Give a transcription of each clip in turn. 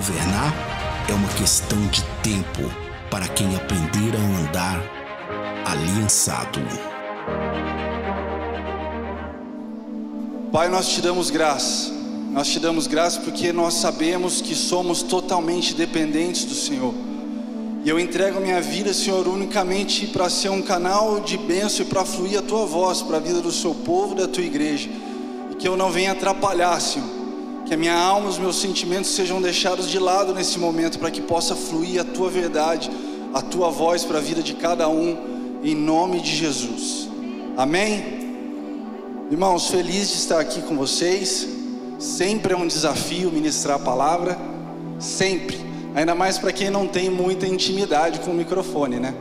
governar é uma questão de tempo para quem aprender a andar aliançado. Pai, nós te damos graça. Nós te damos graça porque nós sabemos que somos totalmente dependentes do Senhor. E eu entrego a minha vida, Senhor, unicamente para ser um canal de bênção e para fluir a Tua voz para a vida do Seu povo, da Tua igreja. E que eu não venha atrapalhar, Senhor. Que a minha alma, os meus sentimentos sejam deixados de lado nesse momento, para que possa fluir a Tua verdade, a Tua voz para a vida de cada um, em nome de Jesus. Amém? Irmãos, feliz de estar aqui com vocês. Sempre é um desafio ministrar a palavra, sempre. Ainda mais para quem não tem muita intimidade com o microfone, né?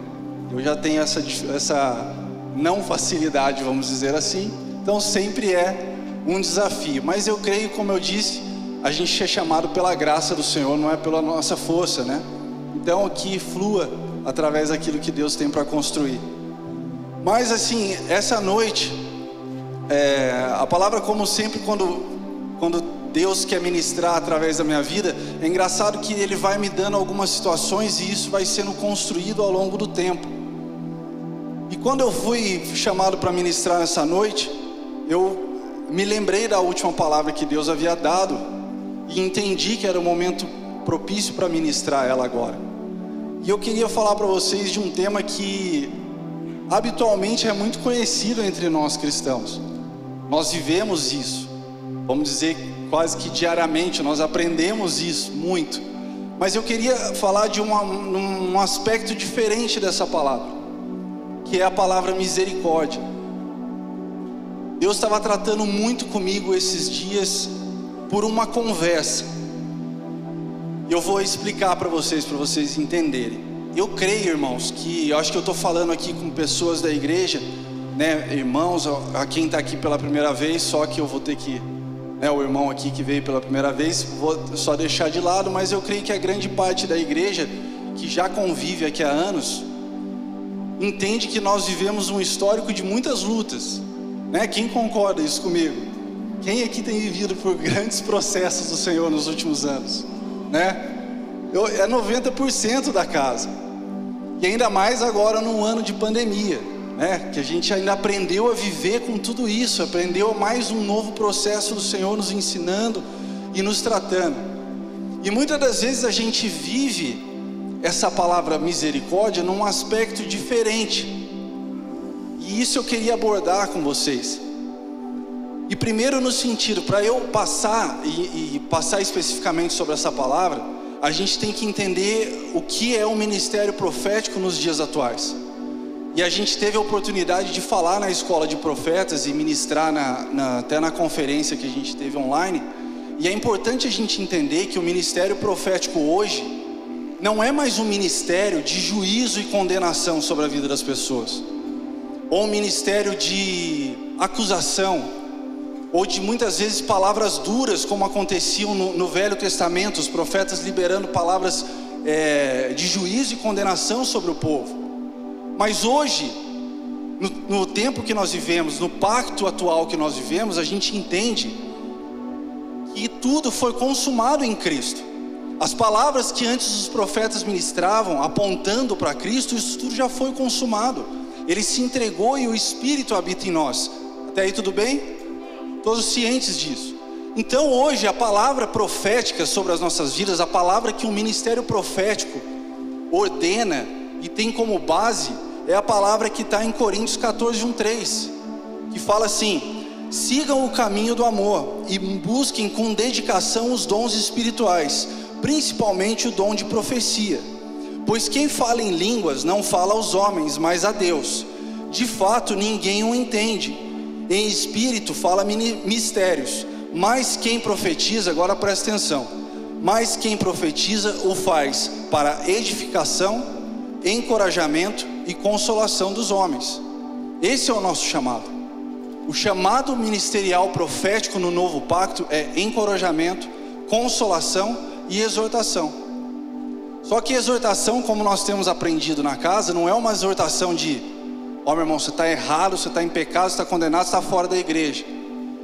Eu já tenho essa não facilidade, vamos dizer assim. Então sempre é um desafio. Mas eu creio, como eu disse, a gente é chamado pela graça do Senhor, não é pela nossa força, né? Então que flua através daquilo que Deus tem para construir. Mas assim, essa noite, a palavra, como sempre, quando Deus quer ministrar através da minha vida, é engraçado que Ele vai me dando algumas situações e isso vai sendo construído ao longo do tempo. E quando eu fui chamado para ministrar nessa noite, eu me lembrei da última palavra que Deus havia dado e entendi que era o momento propício para ministrar ela agora. E eu queria falar para vocês de um tema que habitualmente é muito conhecido entre nós cristãos. Nós vivemos isso, vamos dizer, quase que diariamente, nós aprendemos isso muito. Mas eu queria falar de um aspecto diferente dessa palavra, que é a palavra misericórdia. Deus estava tratando muito comigo esses dias por uma conversa. E eu vou explicar para vocês entenderem. Eu creio, irmãos, que eu acho que eu estou falando aqui com pessoas da igreja, né, irmãos, a quem está aqui pela primeira vez, só que eu vou ter que, né, o irmão aqui que veio pela primeira vez, vou só deixar de lado, mas eu creio que a grande parte da igreja, que já convive aqui há anos, entende que nós vivemos um histórico de muitas lutas, né? Quem concorda isso comigo? Quem aqui tem vivido por grandes processos do Senhor nos últimos anos, né? É 90% da casa, e ainda mais agora num ano de pandemia, né? Que a gente ainda aprendeu a viver com tudo isso, aprendeu mais um novo processo do Senhor nos ensinando e nos tratando. E muitas das vezes a gente vive essa palavra misericórdia num aspecto diferente, e isso eu queria abordar com vocês. E primeiro no sentido, para eu passar e passar especificamente sobre essa palavra, a gente tem que entender o que é o ministério profético nos dias atuais. E a gente teve a oportunidade de falar na escola de profetas e ministrar até na conferência que a gente teve online. E é importante a gente entender que o ministério profético hoje não é mais um ministério de juízo e condenação sobre a vida das pessoas, ou um ministério de acusação, ou de muitas vezes palavras duras, como aconteciam no Velho Testamento, os profetas liberando palavras de juízo e condenação sobre o povo. Mas hoje, no tempo que nós vivemos, no pacto atual que nós vivemos, a gente entende que tudo foi consumado em Cristo. As palavras que antes os profetas ministravam, apontando para Cristo, isso tudo já foi consumado. Ele se entregou e o Espírito habita em nós. Até aí tudo bem? Todos cientes disso. Então hoje a palavra profética sobre as nossas vidas, a palavra que o ministério profético ordena e tem como base, é a palavra que está em Coríntios 14, 1:3, que fala assim: sigam o caminho do amor e busquem com dedicação os dons espirituais, principalmente o dom de profecia, pois quem fala em línguas não fala aos homens, mas a Deus. De fato ninguém o entende. Em espírito fala mistérios, mas quem profetiza, agora presta atenção, mas quem profetiza o faz para edificação, encorajamento e consolação dos homens. Esse é o nosso chamado. O chamado ministerial profético no novo pacto é encorajamento, consolação e exortação. Só que exortação, como nós temos aprendido na casa, não é uma exortação de: ó, meu irmão, você está errado, você está em pecado, você está condenado, você está fora da igreja.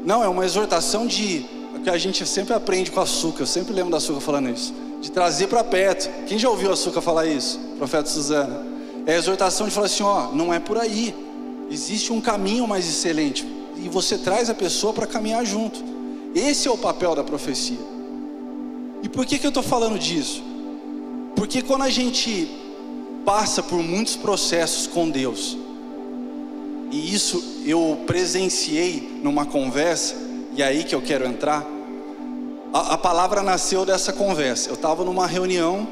Não, é uma exortação que a gente sempre aprende com a Açúcar. Eu sempre lembro da Açúcar falando isso, de trazer para perto. Quem já ouviu a Suca falar isso? Profeta Suzana. É a exortação de falar assim, ó, não é por aí. Existe um caminho mais excelente. E você traz a pessoa para caminhar junto. Esse é o papel da profecia. E por que eu estou falando disso? Porque quando a gente passa por muitos processos com Deus, e isso eu presenciei numa conversa, e é aí que eu quero entrar. A palavra nasceu dessa conversa. Eu estava numa reunião,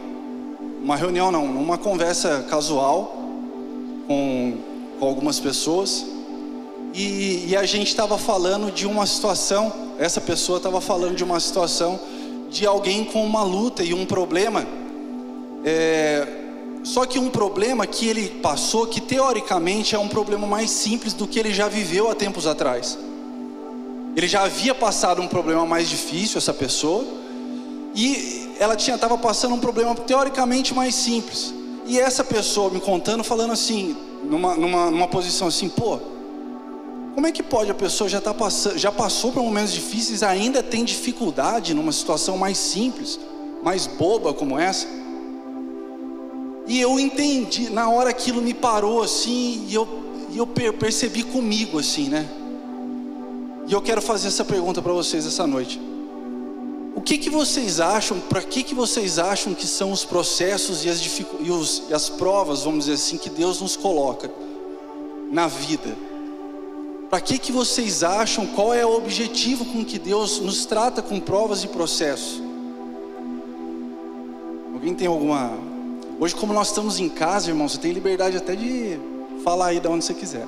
numa conversa casual com algumas pessoas, e a gente estava falando de uma situação, essa pessoa estava falando de uma situação de alguém com uma luta e um problema, só que um problema que ele passou, que teoricamente é um problema mais simples do que ele já viveu há tempos atrás. Ele já havia passado um problema mais difícil, essa pessoa, e ela estava passando um problema teoricamente mais simples. E essa pessoa me contando, falando assim, numa posição assim, pô, como é que pode a pessoa já passou por momentos difíceis, ainda tem dificuldade numa situação mais simples, mais boba como essa? E eu entendi, na hora aquilo me parou assim, e eu percebi comigo assim, né? E eu quero fazer essa pergunta para vocês essa noite. O que vocês acham, para que vocês acham que são os processos e as provas, vamos dizer assim, que Deus nos coloca na vida? Para que vocês acham, qual é o objetivo com que Deus nos trata com provas e processos? Alguém tem alguma... Hoje, como nós estamos em casa, irmão, você tem liberdade até de falar aí de onde você quiser.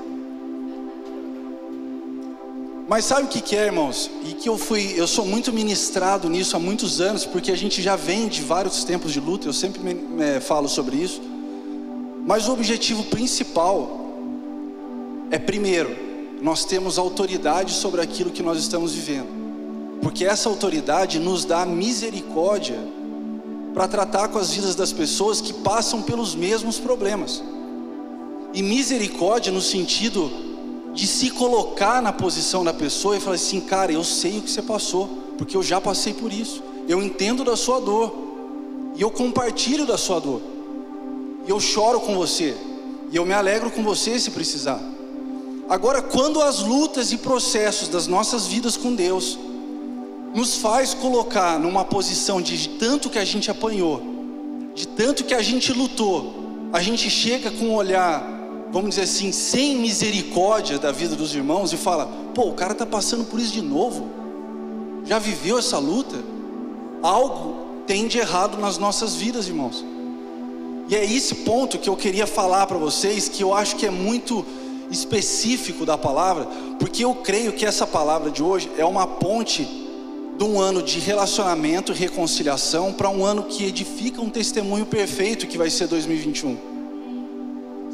Mas sabe o que é, irmãos? E que eu sou muito ministrado nisso há muitos anos, porque a gente já vem de vários tempos de luta, eu sempre falo sobre isso. Mas o objetivo principal é, primeiro, nós temos autoridade sobre aquilo que nós estamos vivendo. Porque essa autoridade nos dá misericórdia para tratar com as vidas das pessoas que passam pelos mesmos problemas. E misericórdia no sentido de se colocar na posição da pessoa e falar assim, cara, eu sei o que você passou, porque eu já passei por isso. Eu entendo da sua dor, e eu compartilho da sua dor, e eu choro com você, e eu me alegro com você se precisar. Agora, quando as lutas e processos das nossas vidas com Deus nos faz colocar numa posição de tanto que a gente apanhou, de tanto que a gente lutou, a gente chega com um olhar, vamos dizer assim, sem misericórdia da vida dos irmãos e fala, pô, o cara está passando por isso de novo, já viveu essa luta? Algo tem de errado nas nossas vidas, irmãos. E é esse ponto que eu queria falar para vocês, que eu acho que é muito específico da palavra, porque eu creio que essa palavra de hoje é uma ponte de um ano de relacionamento e reconciliação para um ano que edifica um testemunho perfeito que vai ser 2021.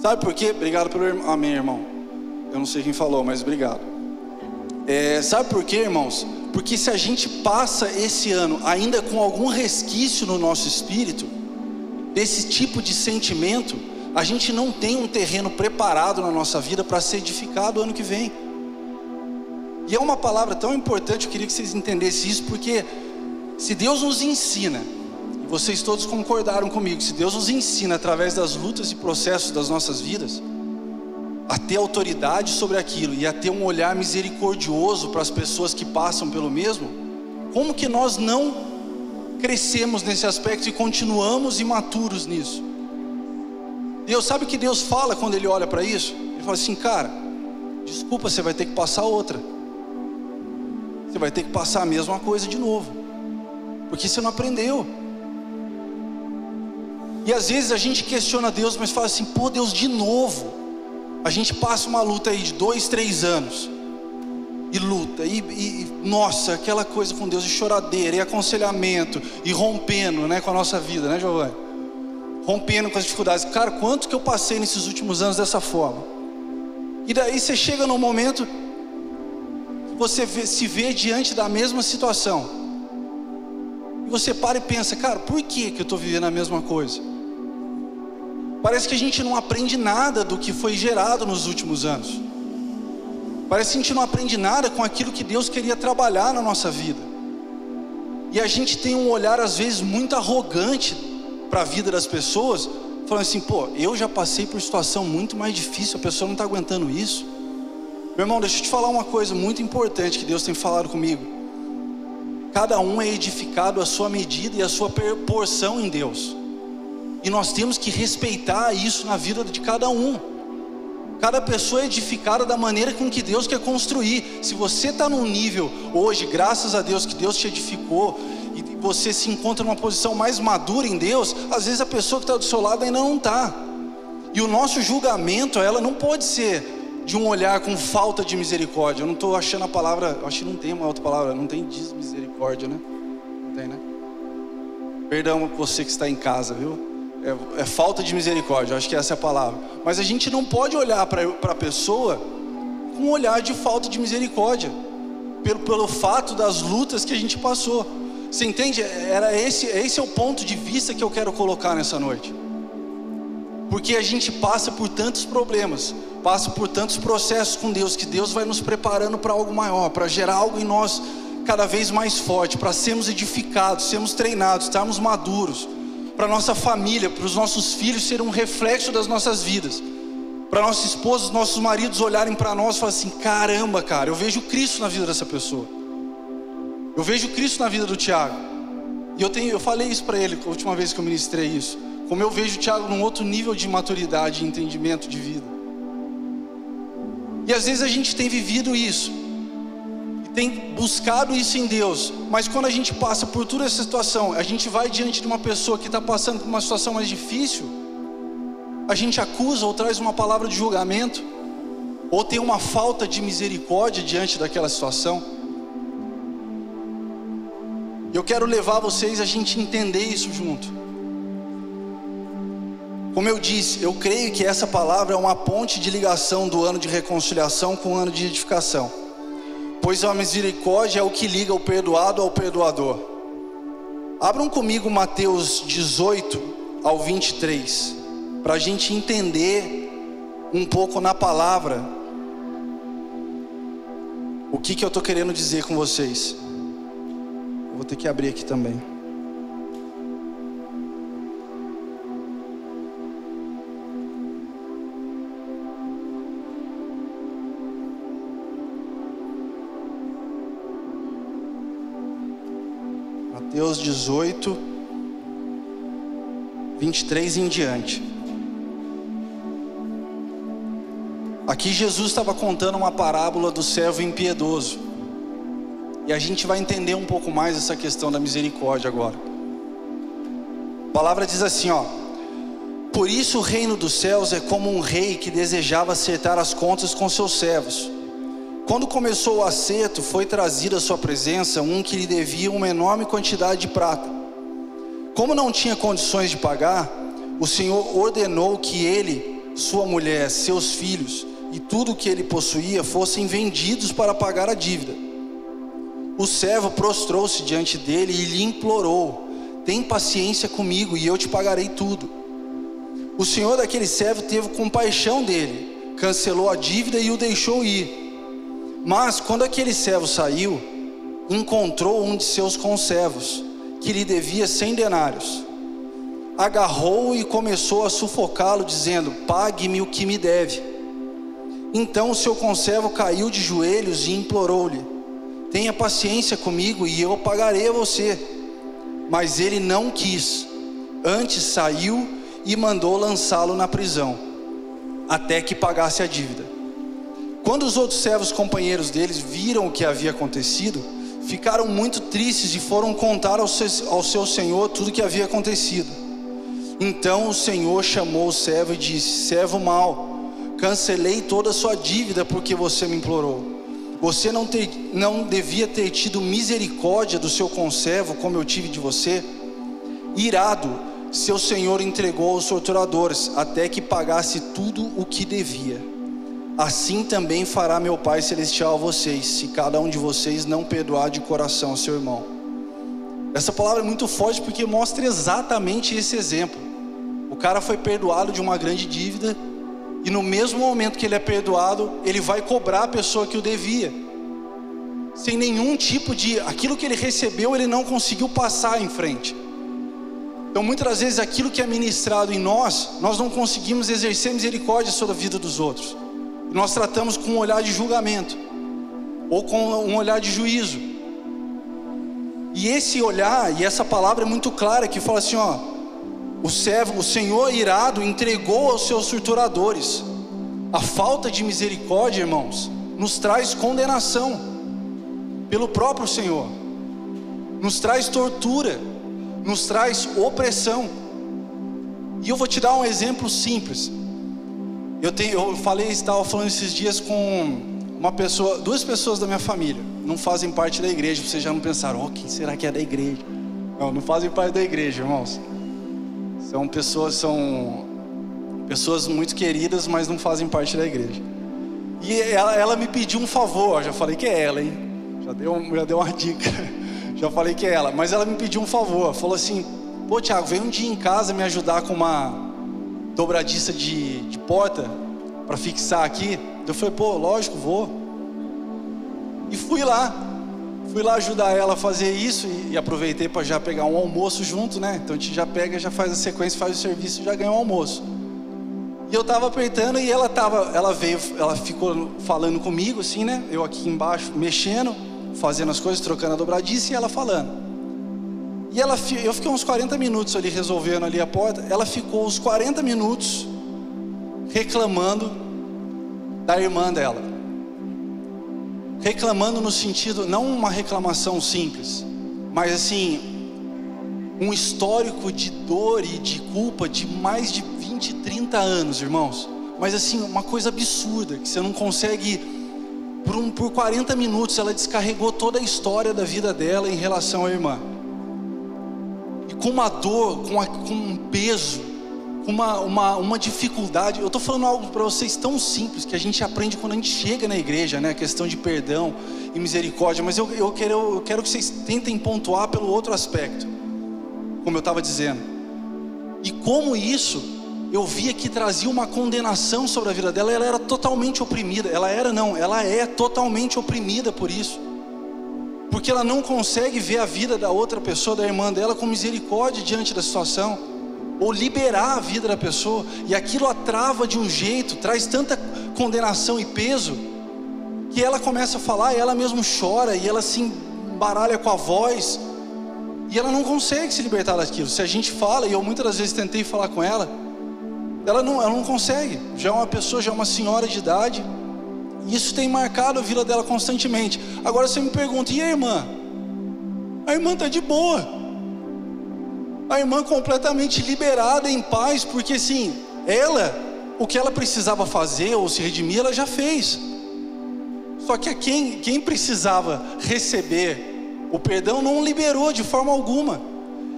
Sabe por quê? Obrigado pelo amém, irmão. Eu não sei quem falou, mas obrigado. Sabe por quê, irmãos? Porque se a gente passa esse ano ainda com algum resquício no nosso espírito desse tipo de sentimento, a gente não tem um terreno preparado na nossa vida para ser edificado ano que vem. E é uma palavra tão importante, eu queria que vocês entendessem isso, porque se Deus nos ensina, e vocês todos concordaram comigo, se Deus nos ensina através das lutas e processos das nossas vidas, a ter autoridade sobre aquilo e a ter um olhar misericordioso para as pessoas que passam pelo mesmo, como que nós não crescemos nesse aspecto e continuamos imaturos nisso? Deus, sabe o que Deus fala quando Ele olha para isso? Ele fala assim, cara, desculpa, você vai ter que passar outra. Você vai ter que passar a mesma coisa de novo, porque você não aprendeu. E às vezes a gente questiona Deus, mas fala assim, pô, Deus, de novo. A gente passa uma luta aí de 2, 3 anos, e luta, e nossa, aquela coisa com Deus, e choradeira, e aconselhamento, e rompendo, né, com a nossa vida, né, Giovanni? Rompendo com as dificuldades. Cara, quanto que eu passei nesses últimos anos dessa forma? E daí você chega num momento, você se vê diante da mesma situação, e você para e pensa, cara, por que eu estou vivendo a mesma coisa? Parece que a gente não aprende nada do que foi gerado nos últimos anos. Parece que a gente não aprende nada com aquilo que Deus queria trabalhar na nossa vida. E a gente tem um olhar às vezes muito arrogante para a vida das pessoas, falando assim, pô, eu já passei por situação muito mais difícil, a pessoa não está aguentando isso. Meu irmão, deixa eu te falar uma coisa muito importante que Deus tem falado comigo. Cada um é edificado à sua medida e à sua porção em Deus. E nós temos que respeitar isso na vida de cada um. Cada pessoa é edificada da maneira com que Deus quer construir. Se você está num nível hoje, graças a Deus, que Deus te edificou, e você se encontra numa posição mais madura em Deus, às vezes a pessoa que está do seu lado ainda não está. E o nosso julgamento, ela não pode ser de um olhar com falta de misericórdia. Eu não estou achando a palavra, acho que não tem uma outra palavra, não tem desmisericórdia, né? Não tem, né? Perdão você que está em casa, viu? É falta de misericórdia, acho que essa é a palavra. Mas a gente não pode olhar para a pessoa com um olhar de falta de misericórdia, pelo fato das lutas que a gente passou. Você entende? Esse é o ponto de vista que eu quero colocar nessa noite. Porque a gente passa por tantos problemas, passa por tantos processos com Deus, que Deus vai nos preparando para algo maior, para gerar algo em nós cada vez mais forte, para sermos edificados, sermos treinados, estarmos maduros, para nossa família, para os nossos filhos serem um reflexo das nossas vidas, para nossas esposas, nossos maridos olharem para nós e falarem assim, caramba, cara, eu vejo Cristo na vida dessa pessoa, eu vejo Cristo na vida do Tiago. E eu falei isso para ele a última vez que eu ministrei isso, como eu vejo o Tiago num outro nível de maturidade e entendimento de vida. E às vezes a gente tem vivido isso, tem buscado isso em Deus, mas quando a gente passa por toda essa situação, a gente vai diante de uma pessoa que está passando por uma situação mais difícil, a gente acusa ou traz uma palavra de julgamento, ou tem uma falta de misericórdia diante daquela situação. Eu quero levar vocês a gente entender isso junto. Como eu disse, eu creio que essa palavra é uma ponte de ligação do ano de reconciliação com o ano de edificação. Pois a misericórdia é o que liga o perdoado ao perdoador. Abram comigo Mateus 18 ao 23, para a gente entender um pouco na palavra o que eu estou querendo dizer com vocês. Eu vou ter que abrir aqui também. Mateus 18, 23 em diante. Aqui Jesus estava contando uma parábola do servo impiedoso. E a gente vai entender um pouco mais essa questão da misericórdia agora. A palavra diz assim, ó: por isso o reino dos céus é como um rei que desejava acertar as contas com seus servos. Quando começou o acerto, foi trazido à sua presença um que lhe devia uma enorme quantidade de prata. Como não tinha condições de pagar, o Senhor ordenou que ele, sua mulher, seus filhos e tudo o que ele possuía fossem vendidos para pagar a dívida. O servo prostrou-se diante dele e lhe implorou: tem paciência comigo e eu te pagarei tudo. O senhor daquele servo teve compaixão dele, cancelou a dívida e o deixou ir. Mas quando aquele servo saiu, encontrou um de seus conservos, que lhe devia 100 denários. Agarrou-o e começou a sufocá-lo, dizendo: pague-me o que me deve. Então o seu conservo caiu de joelhos e implorou-lhe: tenha paciência comigo e eu pagarei a você. Mas ele não quis, antes saiu e mandou lançá-lo na prisão, até que pagasse a dívida. Quando os outros servos companheiros deles viram o que havia acontecido, ficaram muito tristes e foram contar ao seu senhor tudo o que havia acontecido. Então o senhor chamou o servo e disse: servo mau, cancelei toda a sua dívida porque você me implorou. Você não devia ter tido misericórdia do seu conservo como eu tive de você? Irado, seu senhor entregou aos torturadores até que pagasse tudo o que devia. Assim também fará meu Pai Celestial a vocês, se cada um de vocês não perdoar de coração seu irmão. Essa palavra é muito forte porque mostra exatamente esse exemplo. O cara foi perdoado de uma grande dívida, e no mesmo momento que ele é perdoado, ele vai cobrar a pessoa que o devia. sem nenhum tipo de... aquilo que ele recebeu, ele não conseguiu passar em frente. Então muitas das vezes aquilo que é ministrado em nós não conseguimos exercer misericórdia sobre a vida dos outros. Nós tratamos com um olhar de julgamento, ou com um olhar de juízo. E esse olhar, e essa palavra é muito clara, que fala assim, ó: o Senhor irado entregou aos seus torturadores. A falta de misericórdia, irmãos, nos traz condenação pelo próprio Senhor, nos traz tortura, nos traz opressão. E eu vou te dar um exemplo simples. Estava falando esses dias com duas pessoas da minha família, não fazem parte da igreja. Vocês já não pensaram, quem será que é da igreja? Não fazem parte da igreja, irmãos. São pessoas muito queridas, mas não fazem parte da igreja. E ela me pediu um favor. Já falei que é ela, hein? Já deu uma dica. Já falei que é ela. Mas ela me pediu um favor. Falou assim: pô, Thiago, vem um dia em casa me ajudar com uma dobradiça de porta para fixar aqui. Eu falei: pô, lógico, vou. E fui lá ajudar ela a fazer isso. E aproveitei para já pegar um almoço junto, né? Então a gente já pega, já faz a sequência, faz o serviço e já ganha um almoço. E eu tava apertando e ela ficou falando comigo assim, né? Eu aqui embaixo mexendo, fazendo as coisas, trocando a dobradiça, e ela falando. E eu fiquei uns 40 minutos ali resolvendo ali a porta. Ela ficou uns 40 minutos reclamando da irmã dela. Reclamando no sentido, não uma reclamação simples, mas assim, um histórico de dor e de culpa de mais de 20, 30 anos, irmãos. Mas assim, uma coisa absurda, que você não consegue... Por 40 minutos ela descarregou toda a história da vida dela em relação à irmã. E com uma dor, com um peso, com uma dificuldade. Eu estou falando algo para vocês tão simples, que a gente aprende quando a gente chega na igreja, né? A questão de perdão e misericórdia. Mas eu quero que vocês tentem pontuar pelo outro aspecto, como eu estava dizendo. E como isso, eu via que trazia uma condenação sobre a vida dela. Ela era totalmente oprimida. Ela é totalmente oprimida por isso. Porque ela não consegue ver a vida da outra pessoa, da irmã dela, com misericórdia diante da situação, ou liberar a vida da pessoa. E aquilo a trava de um jeito, traz tanta condenação e peso, que ela começa a falar, e ela mesmo chora, e ela se embaralha com a voz, e ela não consegue se libertar daquilo. Se a gente fala, e eu muitas das vezes tentei falar com ela não consegue. Já é uma pessoa, já é uma senhora de idade, e isso tem marcado a vida dela constantemente. Agora você me pergunta: e a irmã? A irmã está de boa. A irmã completamente liberada, em paz, porque assim, o que ela precisava fazer ou se redimir, ela já fez. Só que quem precisava receber o perdão não liberou de forma alguma.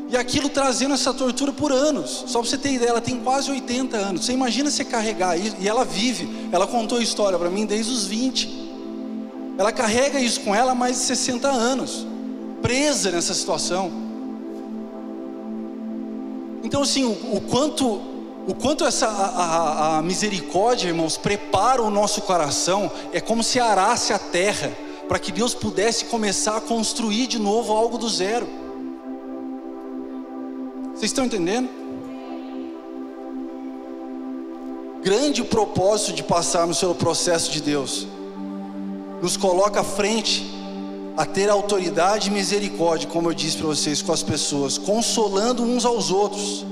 E aquilo trazendo essa tortura por anos. Só para você ter ideia, ela tem quase 80 anos. Você imagina você carregar isso, e ela vive. Ela contou a história para mim desde os 20. Ela carrega isso com ela há mais de 60 anos, presa nessa situação. Então assim, o quanto a misericórdia, irmãos, prepara o nosso coração. É como se arasse a terra, para que Deus pudesse começar a construir de novo algo do zero. Vocês estão entendendo? Grande propósito de passarmos pelo processo de Deus nos coloca à frente a ter autoridade e misericórdia, como eu disse para vocês, com as pessoas, consolando uns aos outros.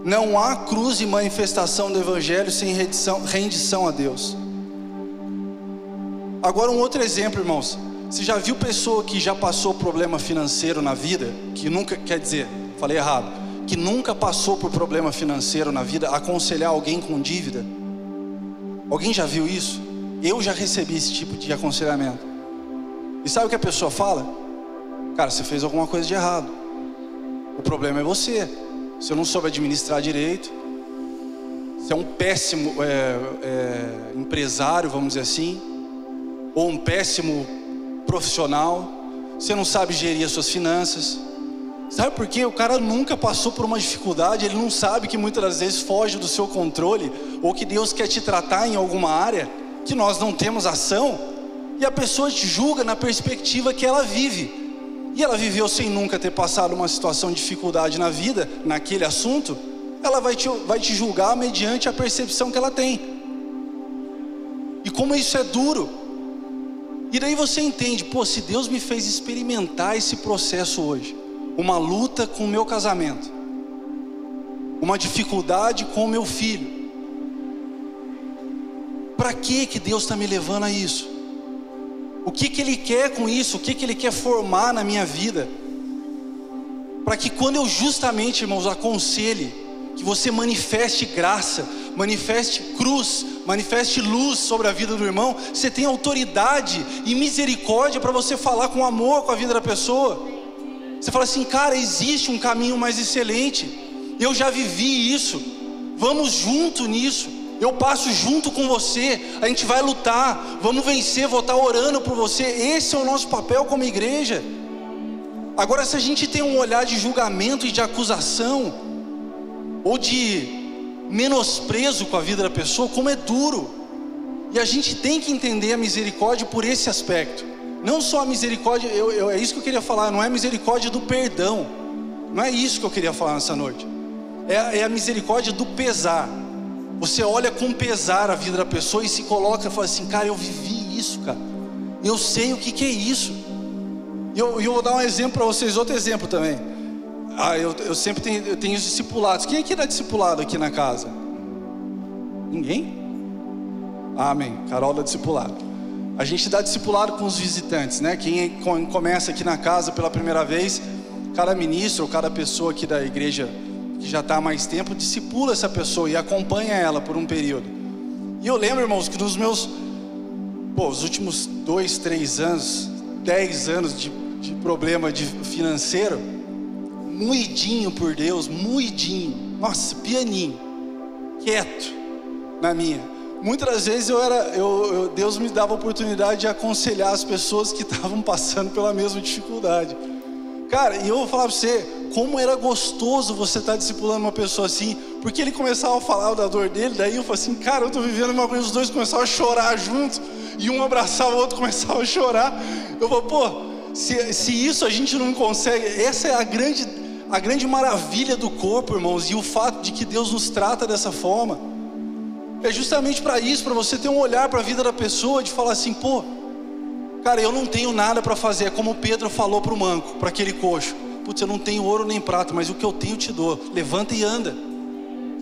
Não há cruz e manifestação do Evangelho sem rendição a Deus. Agora um outro exemplo, irmãos. Você já viu pessoa que já passou problema financeiro na vida, que nunca, quer dizer, falei errado, que nunca passou por problema financeiro na vida, aconselhar alguém com dívida? Alguém já viu isso? Eu já recebi esse tipo de aconselhamento. E sabe o que a pessoa fala? Cara, você fez alguma coisa de errado. O problema é você. Você não soube administrar direito. Você é um péssimo empresário, vamos dizer assim, ou um péssimo profissional. Você não sabe gerir as suas finanças. Sabe por quê? O cara nunca passou por uma dificuldade. Ele não sabe que muitas das vezes foge do seu controle, ou que Deus quer te tratar em alguma área que nós não temos ação, E a pessoa te julga na perspectiva que ela vive. E ela viveu sem nunca ter passado uma situação de dificuldade na vida, naquele assunto. Ela vai te julgar mediante a percepção que ela tem. E como isso é duro. E daí você entende, pô, se Deus me fez experimentar esse processo hoje, uma luta com o meu casamento, uma dificuldade com o meu filho, para que Deus está me levando a isso? O que Ele quer com isso? O que Ele quer formar na minha vida? Para que quando eu justamente, irmãos, aconselhe que você manifeste graça, manifeste cruz, manifeste luz sobre a vida do irmão, você tem autoridade e misericórdia para você falar com amor com a vida da pessoa. Você fala assim, cara, existe um caminho mais excelente, eu já vivi isso, vamos junto nisso, eu passo junto com você, a gente vai lutar, vamos vencer, vou estar orando por você. Esse é o nosso papel como igreja. Agora, se a gente tem um olhar de julgamento e de acusação, ou de menosprezo com a vida da pessoa, como é duro. E a gente tem que entender a misericórdia por esse aspecto. Não só a misericórdia, é isso que eu queria falar, não é a misericórdia do perdão. Não é isso que eu queria falar nessa noite. É a misericórdia do pesar. Você olha com pesar a vida da pessoa e se coloca e fala assim, cara, eu vivi isso, cara. Eu sei o que é isso. E eu vou dar um exemplo para vocês, outro exemplo também. Eu sempre tenho os discipulados. Quem aqui dá discipulado aqui na casa? Ninguém? Amém. Carol dá discipulado. A gente dá discipulado com os visitantes, né? Quem começa aqui na casa pela primeira vez, cada ministro ou cada pessoa aqui da igreja que já está há mais tempo, discipula essa pessoa e acompanha ela por um período. E eu lembro, irmãos, que nos meus os últimos 2, 3 anos, 10 anos de problema financeiro, moidinho por Deus, moidinho, nossa, pianinho, quieto na minha. Muitas das vezes Deus me dava a oportunidade de aconselhar as pessoas que estavam passando pela mesma dificuldade. Cara, e eu vou falar para você, como era gostoso você estar discipulando uma pessoa assim, porque ele começava a falar da dor dele, daí eu falei assim, cara, eu estou vivendo uma coisa, os dois começavam a chorar juntos, e um abraçava o outro, começava a chorar. Eu falei, pô, se isso a gente não consegue, essa é a grande maravilha do corpo, irmãos, e o fato de que Deus nos trata dessa forma, é justamente para isso, para você ter um olhar para a vida da pessoa, de falar assim, pô, cara, eu não tenho nada para fazer, é como Pedro falou para o manco, para aquele coxo, putz, eu não tenho ouro nem prata, mas o que eu tenho eu te dou, levanta e anda.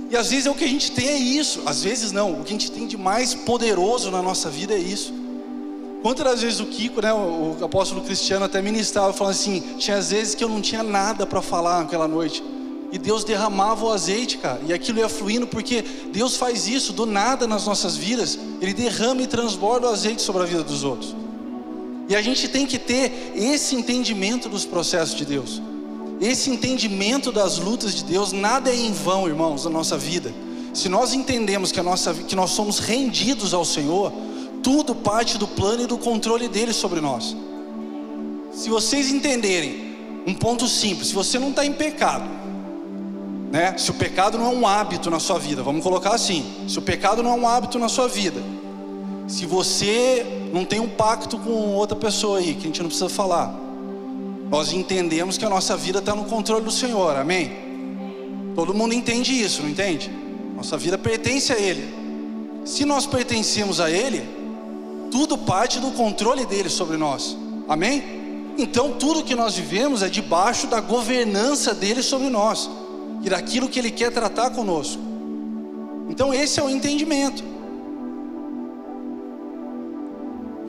E às vezes o que a gente tem é isso, às vezes não, o que a gente tem de mais poderoso na nossa vida é isso. Quantas vezes o Kiko, né, o apóstolo Cristiano até ministrava, falando assim, tinha às vezes que eu não tinha nada para falar naquela noite, e Deus derramava o azeite, cara, e aquilo ia fluindo, porque Deus faz isso do nada nas nossas vidas, Ele derrama e transborda o azeite sobre a vida dos outros. E a gente tem que ter esse entendimento dos processos de Deus, esse entendimento das lutas de Deus. Nada é em vão, irmãos, na nossa vida. Se nós entendemos que nós somos rendidos ao Senhor, tudo parte do plano e do controle dele sobre nós. Se vocês entenderem um ponto simples, se você não está em pecado, né? Se o pecado não é um hábito na sua vida, vamos colocar assim, se o pecado não é um hábito na sua vida, se você não tem um pacto com outra pessoa aí, que a gente não precisa falar, nós entendemos que a nossa vida está no controle do Senhor, amém? Todo mundo entende isso, não entende? Nossa vida pertence a Ele. Se nós pertencemos a Ele, tudo parte do controle dele sobre nós, amém? Então tudo que nós vivemos é debaixo da governança dele sobre nós, e daquilo que ele quer tratar conosco. Então esse é o entendimento.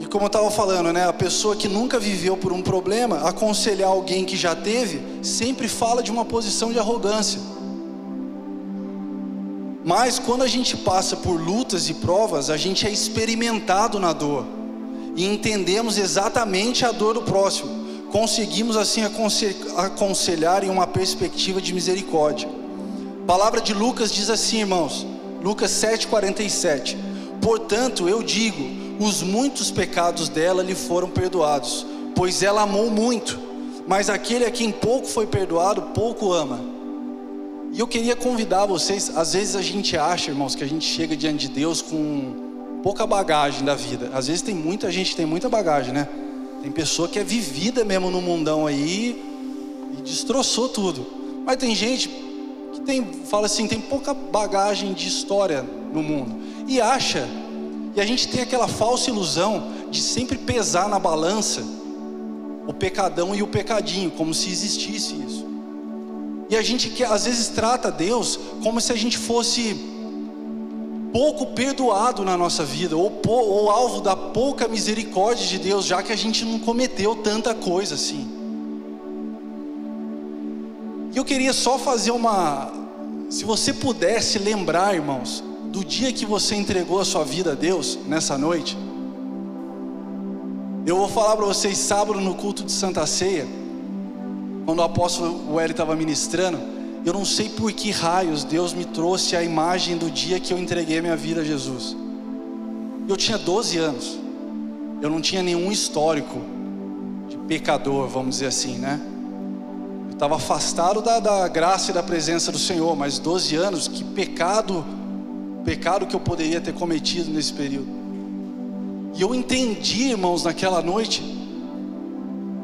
E como eu estava falando, né, a pessoa que nunca viveu por um problema, aconselhar alguém que já teve, sempre fala de uma posição de arrogância. Mas quando a gente passa por lutas e provas, a gente é experimentado na dor, e entendemos exatamente a dor do próximo. Conseguimos assim aconselhar em uma perspectiva de misericórdia. A palavra de Lucas diz assim, irmãos, Lucas 7,47: portanto eu digo, os muitos pecados dela lhe foram perdoados, pois ela amou muito, mas aquele a quem pouco foi perdoado, pouco ama. E eu queria convidar vocês, às vezes a gente acha, irmãos, que a gente chega diante de Deus com pouca bagagem da vida. Às vezes tem muita gente que tem muita bagagem, né? Tem pessoa que é vivida mesmo no mundão aí e destroçou tudo. Mas tem gente que fala assim, tem pouca bagagem de história no mundo. E acha, e a gente tem aquela falsa ilusão de sempre pesar na balança o pecadão e o pecadinho, como se existisse isso. E a gente às vezes trata Deus como se a gente fosse pouco perdoado na nossa vida, ou alvo da pouca misericórdia de Deus, já que a gente não cometeu tanta coisa assim. E eu queria só fazer se você pudesse lembrar, irmãos, do dia que você entregou a sua vida a Deus, nessa noite. Eu vou falar para vocês, sábado no culto de Santa Ceia, quando o apóstolo Wellington estava ministrando, eu não sei por que raios Deus me trouxe a imagem do dia que eu entreguei minha vida a Jesus. Eu tinha 12 anos, eu não tinha nenhum histórico de pecador, vamos dizer assim, né? Eu estava afastado da graça e da presença do Senhor, mas 12 anos, que pecado que eu poderia ter cometido nesse período. E eu entendi, irmãos, naquela noite,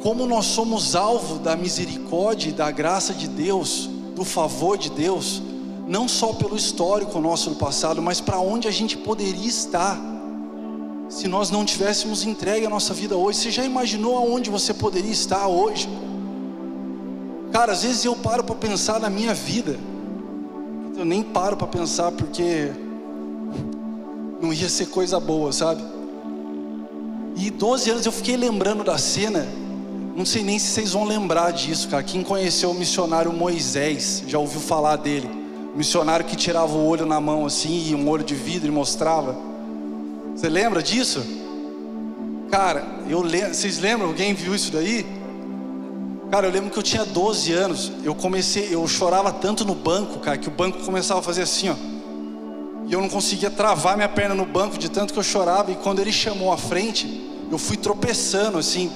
como nós somos alvo da misericórdia e da graça de Deus, do favor de Deus, não só pelo histórico nosso do passado, mas para onde a gente poderia estar, se nós não tivéssemos entregue a nossa vida hoje. Você já imaginou aonde você poderia estar hoje? Cara, às vezes eu paro para pensar na minha vida, eu nem paro para pensar porque não ia ser coisa boa, sabe? E 12 anos eu fiquei lembrando da cena. Não sei nem se vocês vão lembrar disso, cara. Quem conheceu o missionário Moisés, já ouviu falar dele? O missionário que tirava o olho na mão assim, e um olho de vidro e mostrava. Você lembra disso? Cara, vocês lembram? Alguém viu isso daí? Cara, eu lembro que eu tinha 12 anos. Eu chorava tanto no banco, cara, que o banco começava a fazer assim, ó. E eu não conseguia travar minha perna no banco de tanto que eu chorava. E quando ele chamou à frente, eu fui tropeçando assim,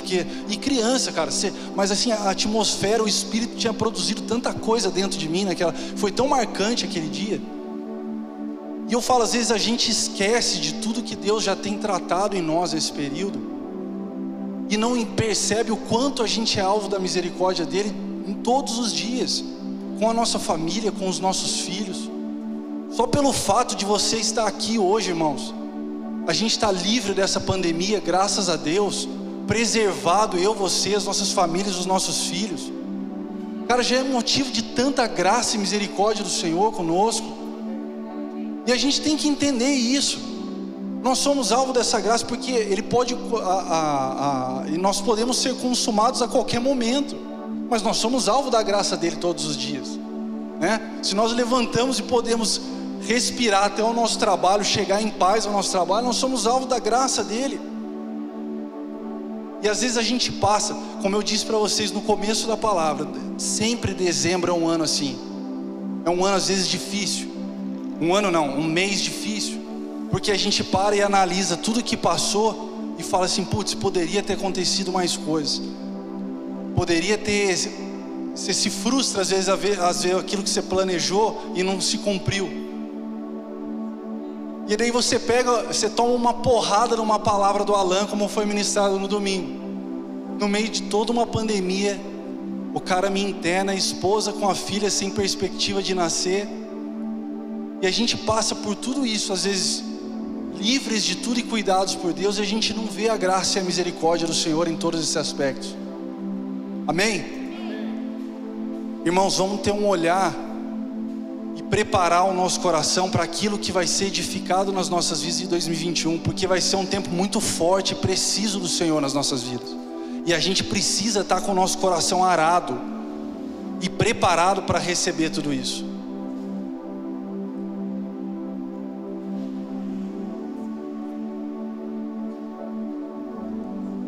e criança, cara, mas assim, a atmosfera, o Espírito tinha produzido tanta coisa dentro de mim foi tão marcante aquele dia. E eu falo, às vezes a gente esquece de tudo que Deus já tem tratado em nós nesse período, e não percebe o quanto a gente é alvo da misericórdia dele em todos os dias, com a nossa família, com os nossos filhos. Só pelo fato de você estar aqui hoje, irmãos, a gente está livre dessa pandemia, graças a Deus, preservado, eu, você, as nossas famílias, os nossos filhos. Cara, já é motivo de tanta graça e misericórdia do Senhor conosco. E a gente tem que entender isso. Nós somos alvo dessa graça porque Ele pode, e nós podemos ser consumados a qualquer momento, mas nós somos alvo da graça dEle todos os dias, né? Se nós levantamos e podemos respirar até o nosso trabalho, chegar em paz ao nosso trabalho, nós somos alvo da graça dele. E às vezes a gente passa, como eu disse para vocês no começo da palavra, sempre dezembro é um ano assim, é um ano às vezes difícil, um mês difícil, porque a gente para e analisa tudo que passou e fala assim, putz, poderia ter acontecido mais coisas, poderia ter, você se frustra às vezes a ver aquilo que você planejou e não se cumpriu. E daí você toma uma porrada numa palavra do Alan, como foi ministrado no domingo. No meio de toda uma pandemia, o cara me interna, a esposa com a filha sem perspectiva de nascer. E a gente passa por tudo isso, às vezes livres de tudo e cuidados por Deus, e a gente não vê a graça e a misericórdia do Senhor em todos esses aspectos. Amém? Irmãos, vamos ter um olhar e preparar o nosso coração para aquilo que vai ser edificado nas nossas vidas em 2021, porque vai ser um tempo muito forte e preciso do Senhor nas nossas vidas, e a gente precisa estar com o nosso coração arado e preparado para receber tudo isso.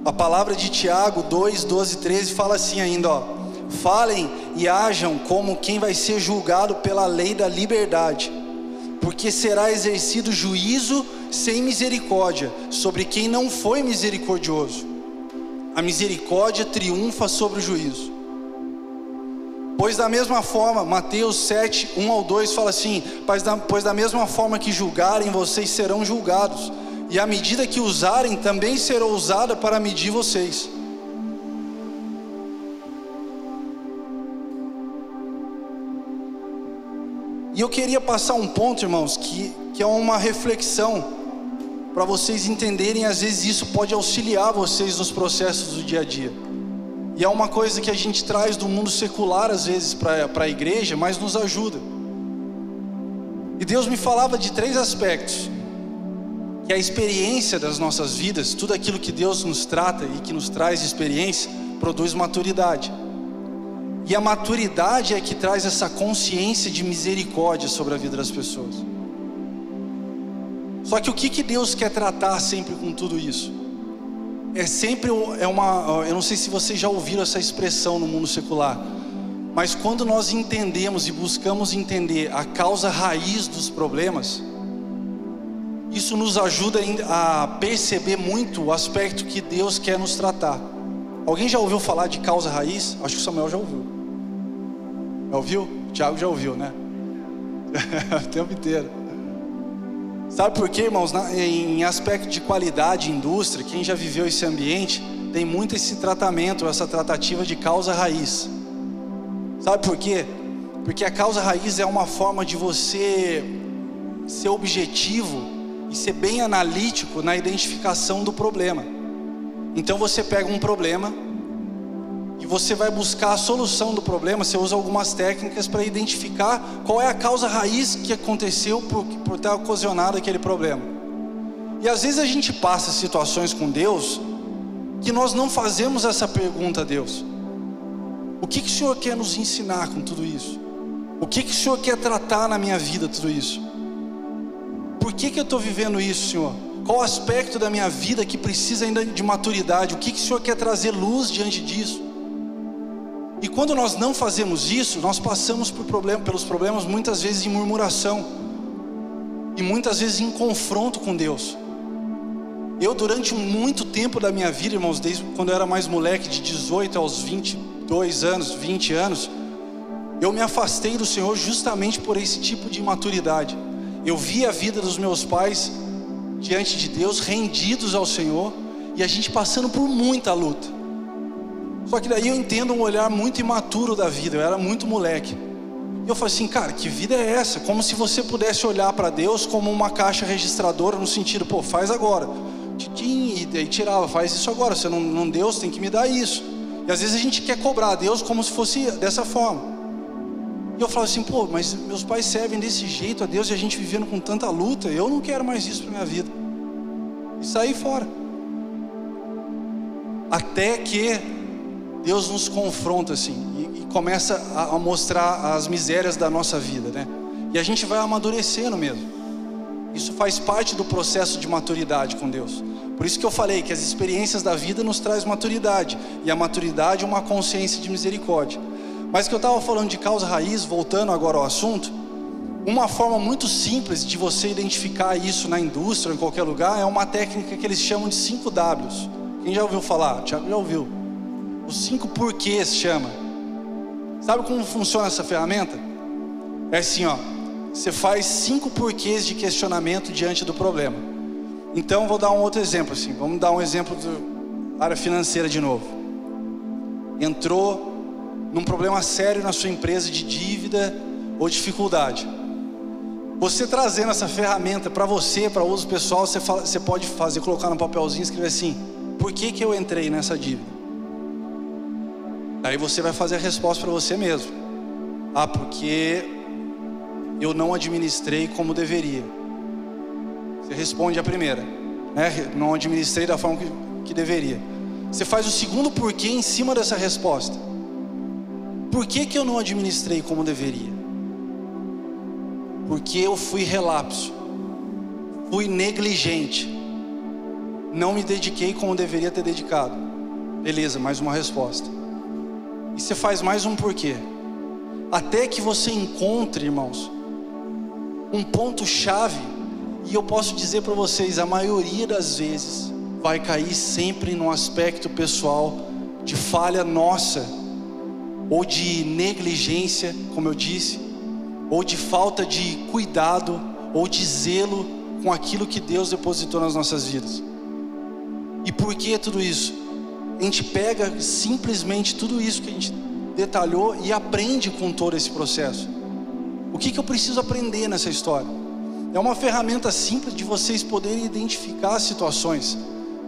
A palavra de Tiago 2, 12, 13 fala assim ainda, ó: falem e ajam como quem vai ser julgado pela lei da liberdade, porque será exercido juízo sem misericórdia sobre quem não foi misericordioso. A misericórdia triunfa sobre o juízo. Pois da mesma forma, Mateus 7, 1 ao 2 fala assim: pois da mesma forma que julgarem, vocês serão julgados, e à medida que usarem, também será usada para medir vocês. E eu queria passar um ponto, irmãos, que é uma reflexão, para vocês entenderem, às vezes isso pode auxiliar vocês nos processos do dia a dia. E é uma coisa que a gente traz do mundo secular, às vezes, para a igreja, mas nos ajuda. E Deus me falava de 3 aspectos. Que a experiência das nossas vidas, tudo aquilo que Deus nos trata e que nos traz de experiência, produz maturidade. E a maturidade é que traz essa consciência de misericórdia sobre a vida das pessoas. Só que o que Deus quer tratar sempre com tudo isso? Eu não sei se vocês já ouviram essa expressão no mundo secular, mas quando nós entendemos e buscamos entender a causa raiz dos problemas, isso nos ajuda a perceber muito o aspecto que Deus quer nos tratar. Alguém já ouviu falar de causa raiz? Acho que o Samuel já ouviu. Já ouviu? O Thiago já ouviu, né? O tempo inteiro. Sabe por quê, irmãos? Em aspecto de qualidade, indústria, quem já viveu esse ambiente, tem muito esse tratamento, essa tratativa de causa raiz. Sabe por quê? Porque a causa raiz é uma forma de você ser objetivo e ser bem analítico na identificação do problema. Então você pega um problema e você vai buscar a solução do problema. Você usa algumas técnicas para identificar qual é a causa raiz que aconteceu por ter ocasionado aquele problema. E às vezes a gente passa situações com Deus que nós não fazemos essa pergunta a Deus: o que o Senhor quer nos ensinar com tudo isso? O que o Senhor quer tratar na minha vida tudo isso? Por que eu estou vivendo isso, Senhor? Qual aspecto da minha vida que precisa ainda de maturidade? O que o Senhor quer trazer luz diante disso? E quando nós não fazemos isso, nós passamos pelos problemas muitas vezes em murmuração e muitas vezes em confronto com Deus. Eu, durante muito tempo da minha vida, irmãos, desde quando eu era mais moleque, de 18 aos 22 anos, 20 anos, eu me afastei do Senhor justamente por esse tipo de imaturidade. Eu vi a vida dos meus pais diante de Deus, rendidos ao Senhor, e a gente passando por muita luta. Só que daí eu entendo um olhar muito imaturo da vida. Eu era muito moleque. E eu falei assim, cara, que vida é essa? Como se você pudesse olhar para Deus como uma caixa registradora, no sentido, pô, faz agora. E daí tirava, faz isso agora. Você não Deus tem que me dar isso. E às vezes a gente quer cobrar a Deus como se fosse dessa forma. E eu falo assim, pô, mas meus pais servem desse jeito a Deus e a gente vivendo com tanta luta. Eu não quero mais isso para minha vida. E saí fora. Até que Deus nos confronta assim e começa a mostrar as misérias da nossa vida, né? E a gente vai amadurecendo mesmo. Isso faz parte do processo de maturidade com Deus. Por isso que eu falei que as experiências da vida nos traz maturidade, e a maturidade é uma consciência de misericórdia. Mas que eu estava falando de causa raiz, voltando agora ao assunto, uma forma muito simples de você identificar isso na indústria, em qualquer lugar, é uma técnica que eles chamam de 5 Ws. Quem já ouviu falar? O Thiago já ouviu. Os 5 porquês chama. Sabe como funciona essa ferramenta? É assim, ó. Você faz 5 porquês de questionamento diante do problema. Então vou dar um outro exemplo assim. Vamos dar um exemplo da área financeira de novo. Entrou num problema sério na sua empresa de dívida ou dificuldade. Você trazendo essa ferramenta para você, para uso pessoal, você pode fazer, colocar no papelzinho e escrever assim: por que eu entrei nessa dívida? Aí você vai fazer a resposta para você mesmo. Ah, porque eu não administrei como deveria. Você responde a primeira, né? Não administrei da forma que deveria. Você faz o segundo porquê em cima dessa resposta. Por que eu não administrei como deveria? Porque eu fui relapso, fui negligente, não me dediquei como deveria ter dedicado. Beleza, mais uma resposta. E você faz mais um porquê. Até que você encontre, irmãos, um ponto-chave. E eu posso dizer para vocês, a maioria das vezes vai cair sempre no aspecto pessoal de falha nossa, ou de negligência, como eu disse, ou de falta de cuidado, ou de zelo com aquilo que Deus depositou nas nossas vidas. E por que tudo isso? A gente pega simplesmente tudo isso que a gente detalhou e aprende com todo esse processo. O que eu preciso aprender nessa história? É uma ferramenta simples de vocês poderem identificar as situações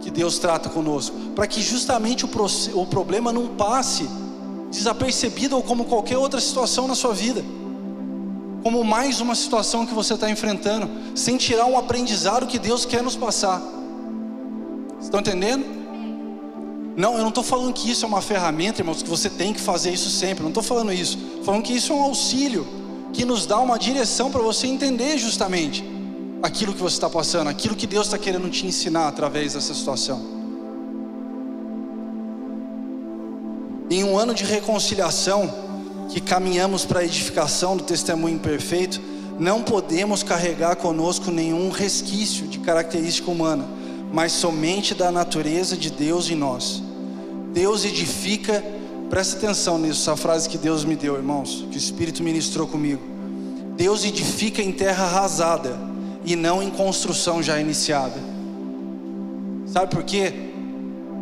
que Deus trata conosco, para que justamente o problema não passe desapercebido, ou como qualquer outra situação na sua vida, como mais uma situação que você está enfrentando, sem tirar um aprendizado que Deus quer nos passar. Estão entendendo? Não, eu não estou falando que isso é uma ferramenta, irmãos, que você tem que fazer isso sempre. Não estou falando isso. Estou falando que isso é um auxílio que nos dá uma direção para você entender justamente aquilo que você está passando, aquilo que Deus está querendo te ensinar através dessa situação. Em um ano de reconciliação, que caminhamos para a edificação do testemunho imperfeito, não podemos carregar conosco nenhum resquício de característica humana, mas somente da natureza de Deus em nós. Deus edifica, presta atenção nisso, essa frase que Deus me deu, irmãos, que o Espírito ministrou comigo. Deus edifica em terra arrasada e não em construção já iniciada. Sabe por quê?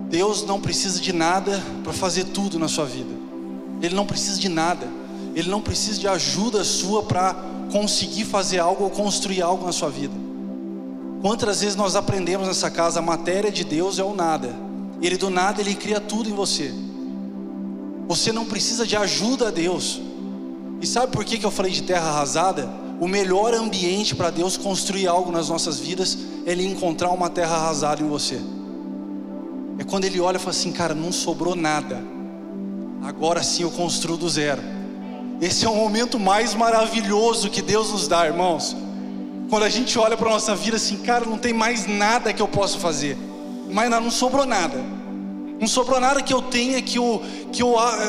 Deus não precisa de nada para fazer tudo na sua vida. Ele não precisa de nada. Ele não precisa de ajuda sua para conseguir fazer algo ou construir algo na sua vida. Quantas vezes nós aprendemos nessa casa, a matéria de Deus é o nada. Ele do nada, Ele cria tudo em você. Você não precisa de ajuda a Deus. E sabe por que eu falei de terra arrasada? O melhor ambiente para Deus construir algo nas nossas vidas é Ele encontrar uma terra arrasada em você. É quando Ele olha e fala assim, cara, não sobrou nada, agora sim eu construo do zero. Esse é o momento mais maravilhoso que Deus nos dá, irmãos. Quando a gente olha para a nossa vida assim, cara, não tem mais nada que eu possa fazer, mas não sobrou nada. Não sobrou nada que eu tenha,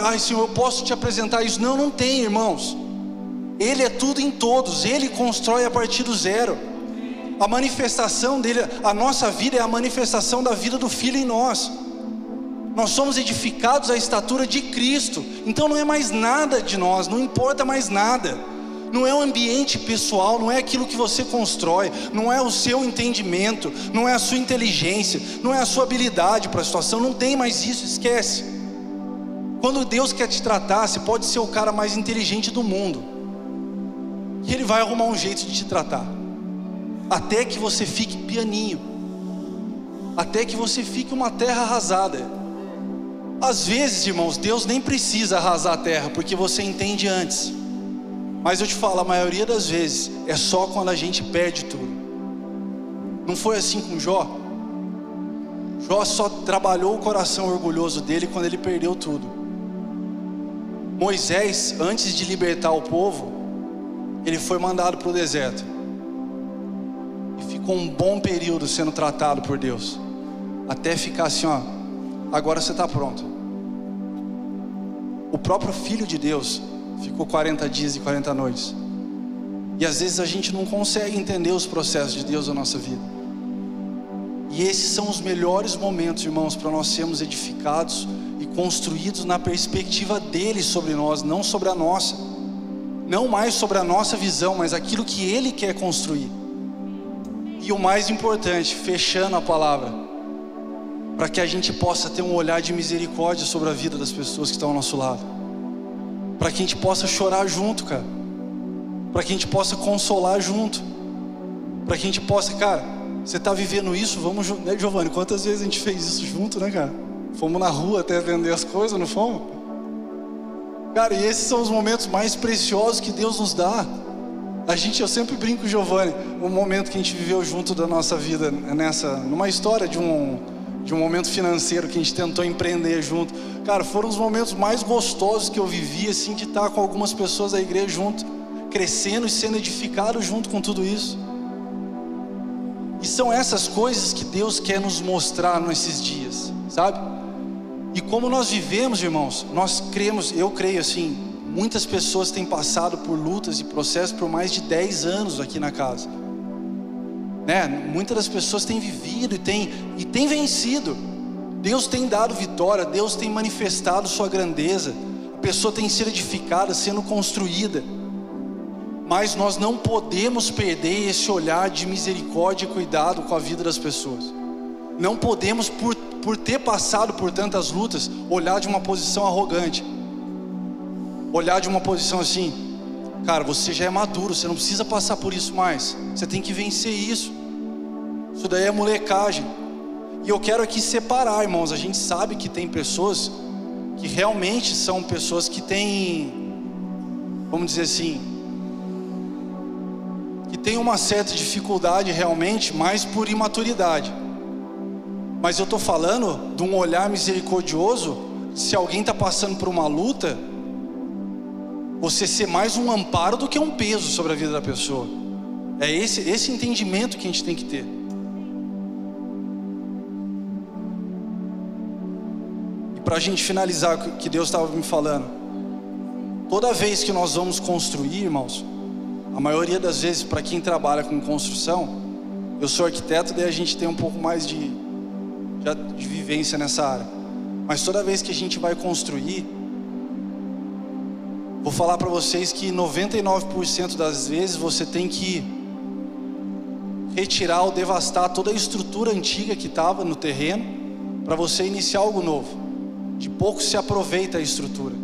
ai Senhor, eu posso te apresentar isso. Não tem, irmãos. Ele é tudo em todos, Ele constrói a partir do zero. A manifestação dele, a nossa vida é a manifestação da vida do Filho em nós. Nós somos edificados à estatura de Cristo. Então não é mais nada de nós, não importa mais nada. Não é o ambiente pessoal, não é aquilo que você constrói, não é o seu entendimento, não é a sua inteligência, não é a sua habilidade para a situação. Não tem mais isso, esquece. Quando Deus quer te tratar, você pode ser o cara mais inteligente do mundo, e Ele vai arrumar um jeito de te tratar, até que você fique pianinho, até que você fique uma terra arrasada. Às vezes, irmãos, Deus nem precisa arrasar a terra, porque você entende antes. Mas eu te falo, a maioria das vezes é só quando a gente perde tudo. Não foi assim com Jó? Jó só trabalhou o coração orgulhoso dele quando ele perdeu tudo. Moisés, antes de libertar o povo, ele foi mandado para o deserto e ficou um bom período sendo tratado por Deus, até ficar assim, ó, agora você está pronto. O próprio Filho de Deus ficou 40 dias e 40 noites. E às vezes a gente não consegue entender os processos de Deus na nossa vida. E esses são os melhores momentos, irmãos, para nós sermos edificados e construídos na perspectiva dele sobre nós, não sobre a nossa. Não mais sobre a nossa visão, mas aquilo que Ele quer construir. E o mais importante, fechando a palavra, para que a gente possa ter um olhar de misericórdia sobre a vida das pessoas que estão ao nosso lado, para que a gente possa chorar junto, cara, para que a gente possa consolar junto, para que a gente possa, cara, você está vivendo isso, vamos junto, né, Giovanni? Quantas vezes a gente fez isso junto, né, cara? Fomos na rua até vender as coisas, não fomos? Cara, e esses são os momentos mais preciosos que Deus nos dá. Eu sempre brinco com o Giovanni, o momento que a gente viveu junto da nossa vida, numa história de um momento financeiro que a gente tentou empreender junto. Cara, foram os momentos mais gostosos que eu vivi, assim, de estar com algumas pessoas da igreja junto, crescendo e sendo edificado junto com tudo isso. E são essas coisas que Deus quer nos mostrar nesses dias, sabe? E como nós vivemos, irmãos, nós cremos, eu creio assim, muitas pessoas têm passado por lutas e processos por mais de 10 anos aqui na casa, né? Muitas das pessoas têm vivido e têm vencido. Deus tem dado vitória, Deus tem manifestado sua grandeza, a pessoa tem sido edificada, sendo construída. mas nós não podemos perder esse olhar de misericórdia e cuidado com a vida das pessoas. Não podemos, por ter passado por tantas lutas, olhar de uma posição arrogante, olhar de uma posição assim: cara, você já é maduro, você não precisa passar por isso mais, você tem que vencer isso. Isso daí é molecagem. E eu quero aqui separar, irmãos. A gente sabe que tem pessoas que realmente são pessoas que têm, vamos dizer assim, que tem uma certa dificuldade realmente, mas por imaturidade. Mas eu estou falando de um olhar misericordioso. Se alguém está passando por uma luta, você ser mais um amparo do que um peso sobre a vida da pessoa. É esse entendimento que a gente tem que ter. E para a gente finalizar o que Deus estava me falando, toda vez que nós vamos construir, irmãos, a maioria das vezes, para quem trabalha com construção, eu sou arquiteto, daí a gente tem um pouco mais de vivência nessa área. Mas toda vez que a gente vai construir, vou falar para vocês que 99% das vezes você tem que retirar ou devastar toda a estrutura antiga que estava no terreno, para você iniciar algo novo. De pouco se aproveita a estrutura.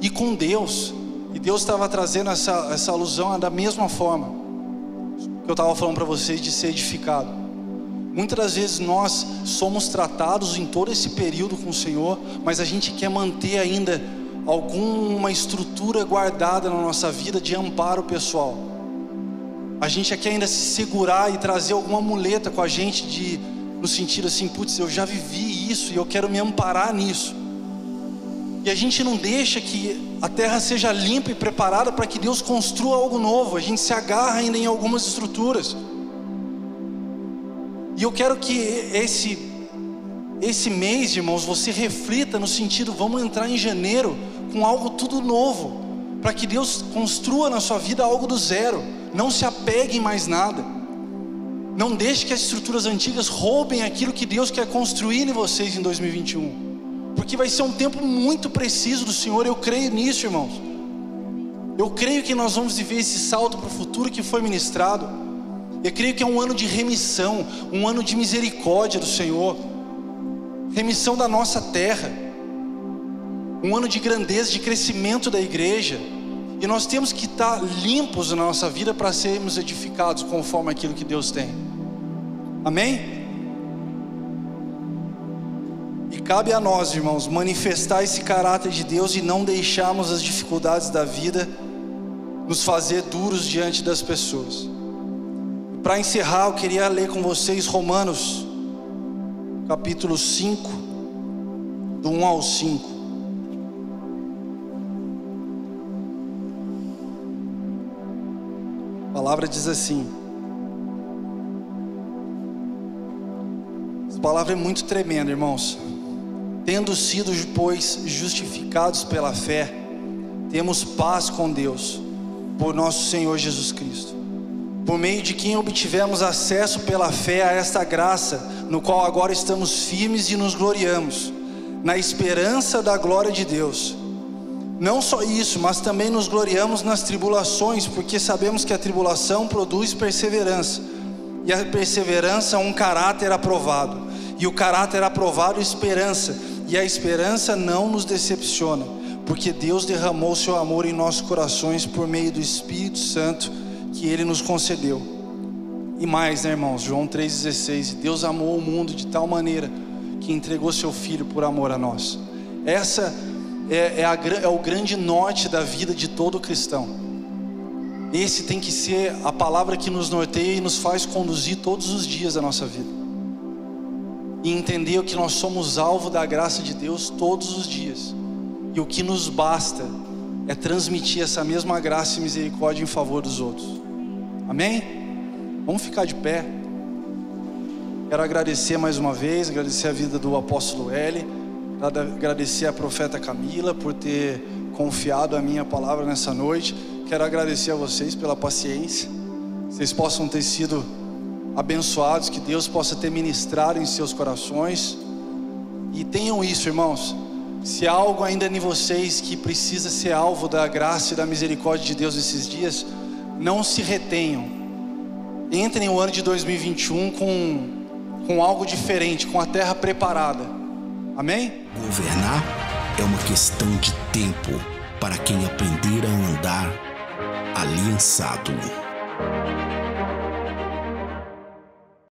E com Deus, e Deus estava trazendo essa alusão da mesma forma que eu estava falando para vocês, de ser edificado. Muitas das vezes nós somos tratados em todo esse período com o Senhor, mas a gente quer manter ainda alguma estrutura guardada na nossa vida de amparo pessoal. A gente quer ainda se segurar e trazer alguma muleta com a gente, no sentido assim: putz, eu já vivi isso e eu quero me amparar nisso. E a gente não deixa que a terra seja limpa e preparada para que Deus construa algo novo. A gente se agarra ainda em algumas estruturas. E eu quero que esse mês, irmãos, você reflita no sentido: vamos entrar em janeiro com algo tudo novo, para que Deus construa na sua vida algo do zero. Não se apegue em mais nada. Não deixe que as estruturas antigas roubem aquilo que Deus quer construir em vocês em 2021. Porque vai ser um tempo muito preciso do Senhor. Eu creio nisso, irmãos. Eu creio que nós vamos viver esse salto para o futuro que foi ministrado. Eu creio que é um ano de remissão, um ano de misericórdia do Senhor, remissão da nossa terra, um ano de grandeza, de crescimento da igreja. E nós temos que estar limpos na nossa vida para sermos edificados conforme aquilo que Deus tem. Amém? E cabe a nós, irmãos, manifestar esse caráter de Deus e não deixarmos as dificuldades da vida nos fazer duros diante das pessoas. Para encerrar, eu queria ler com vocês Romanos, capítulo 5, do 1 ao 5. A palavra diz assim. Essa palavra é muito tremenda, irmãos. Tendo sido, pois, justificados pela fé, temos paz com Deus, por nosso Senhor Jesus Cristo, por meio de quem obtivemos acesso pela fé a esta graça, no qual agora estamos firmes e nos gloriamos, na esperança da glória de Deus. Não só isso, mas também nos gloriamos nas tribulações, porque sabemos que a tribulação produz perseverança, e a perseverança um caráter aprovado, e o caráter aprovado esperança, e a esperança não nos decepciona, porque Deus derramou seu amor em nossos corações por meio do Espírito Santo que Ele nos concedeu. E mais, né, irmãos? João 3,16: Deus amou o mundo de tal maneira que entregou seu Filho por amor a nós. Essa é o grande norte da vida de todo cristão. Esse tem que ser a palavra que nos norteia e nos faz conduzir todos os dias da nossa vida. E entender que nós somos alvo da graça de Deus todos os dias. E o que nos basta é transmitir essa mesma graça e misericórdia em favor dos outros. Amém? Vamos ficar de pé. Quero agradecer mais uma vez, agradecer a vida do apóstolo Eli, agradecer a profeta Camila por ter confiado a minha palavra nessa noite. Quero agradecer a vocês pela paciência. Vocês possam ter sido abençoados, que Deus possa ter ministrado em seus corações. E tenham isso, irmãos, Se há algo ainda em vocês que precisa ser alvo da graça e da misericórdia de Deus esses dias, não se retenham. Entrem no ano de 2021 com algo diferente, com a terra preparada. Amém? Governar é uma questão de tempo para quem aprender a andar aliançado.